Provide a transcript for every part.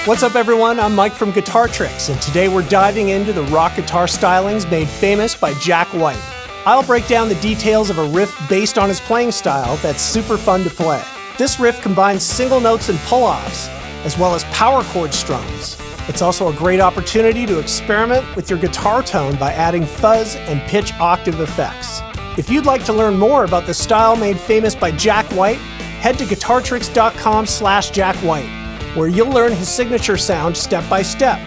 What's up everyone, I'm Mike from Guitar Tricks, and today we're diving into the rock guitar stylings made famous by Jack White. I'll break down the details of a riff based on his playing style that's super fun to play. This riff combines single notes and pull-offs, as well as power chord strums. It's also a great opportunity to experiment with your guitar tone by adding fuzz and pitch octave effects. If you'd like to learn more about the style made famous by Jack White, head to guitartricks.com/JackWhite. where you'll learn his signature sound step by step.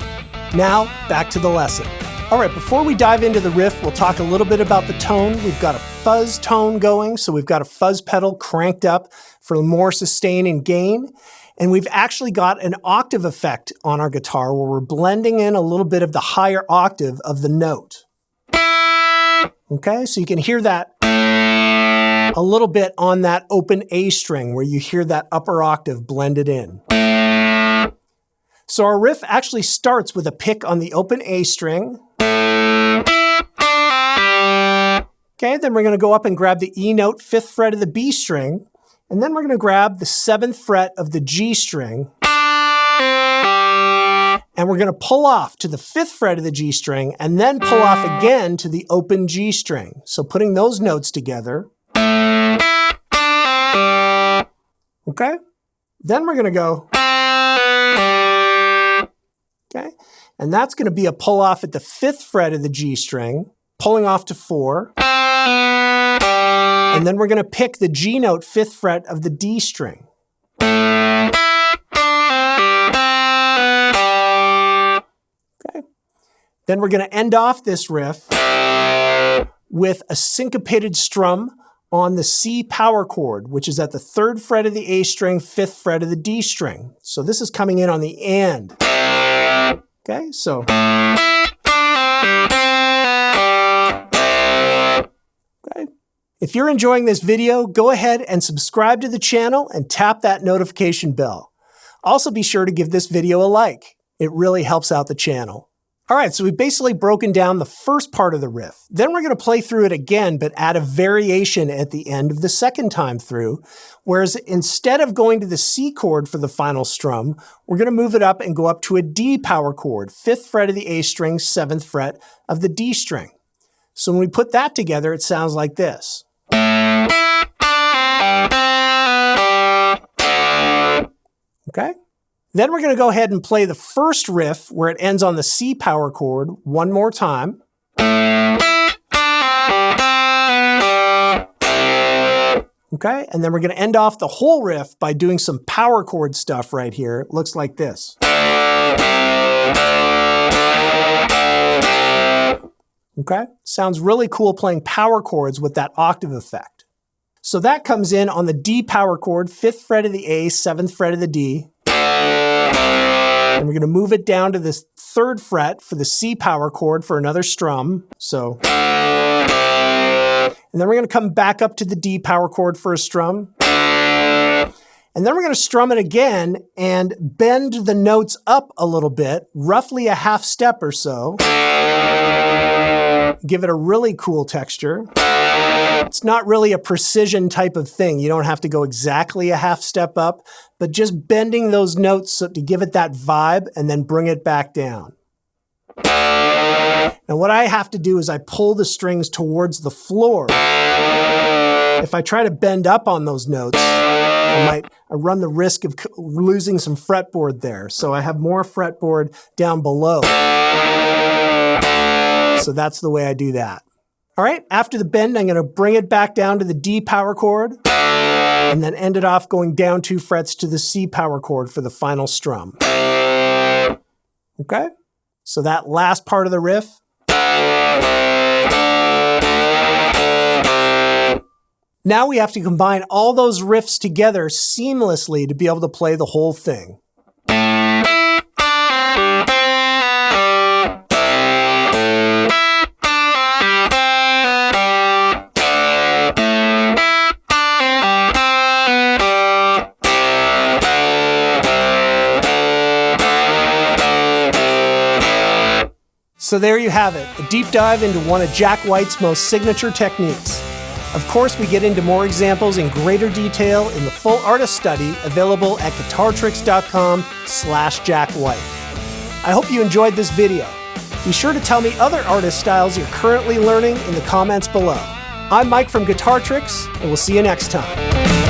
Now, back to the lesson. All right, before we dive into the riff, we'll talk a little bit about the tone. We've got a fuzz tone going, so we've got a fuzz pedal cranked up for more sustain and gain. And we've actually got an octave effect on our guitar where we're blending in a little bit of the higher octave of the note. Okay, so you can hear that a little bit on that open A string where you hear that upper octave blended in. So our riff actually starts with a pick on the open A string. Okay, then we're going to go up and grab the E note, 5th fret of the B string, and then we're going to grab the 7th fret of the G string, and we're going to pull off to the 5th fret of the G string, and then pull off again to the open G string. So putting those notes together. Okay, then we're going to go. Okay, and that's going to be a pull off at the 5th fret of the G string, pulling off to 4. And then we're going to pick the G note, 5th fret of the D string. Okay. Then we're going to end off this riff with a syncopated strum on the C power chord, which is at the 3rd fret of the A string, 5th fret of the D string. So this is coming in on the and. Okay, so. Okay. If you're enjoying this video, go ahead and subscribe to the channel and tap that notification bell. Also be sure to give this video a like. It really helps out the channel. All right, so we've basically broken down the first part of the riff. Then we're going to play through it again, but add a variation at the end of the second time through. Whereas instead of going to the C chord for the final strum, we're going to move it up and go up to a D power chord, 5th fret of the A string, 7th fret of the D string. So when we put that together, it sounds like this. Okay? Then we're going to go ahead and play the first riff where it ends on the C power chord one more time. Okay, and then we're going to end off the whole riff by doing some power chord stuff right here. It looks like this. Okay, sounds really cool playing power chords with that octave effect. So that comes in on the D power chord, 5th fret of the A, 7th fret of the D. And we're going to move it down to the 3rd fret for the C power chord for another strum. So, and then we're going to come back up to the D power chord for a strum. And then we're going to strum it again and bend the notes up a little bit, roughly a half step or so. Give it a really cool texture. It's not really a precision type of thing. You don't have to go exactly a half step up, but just bending those notes to give it that vibe and then bring it back down. Now what I have to do is I pull the strings towards the floor. If I try to bend up on those notes, I run the risk of losing some fretboard there. So I have more fretboard down below. So that's the way I do that. All right, after the bend, I'm going to bring it back down to the D power chord and then end it off going down 2 frets to the C power chord for the final strum. Okay, so that last part of the riff. Now we have to combine all those riffs together seamlessly to be able to play the whole thing. So there you have it, a deep dive into one of Jack White's most signature techniques. Of course, we get into more examples in greater detail in the full artist study available at guitartricks.com/jackwhite. I hope you enjoyed this video. Be sure to tell me other artist styles you're currently learning in the comments below. I'm Mike from Guitar Tricks, and we'll see you next time.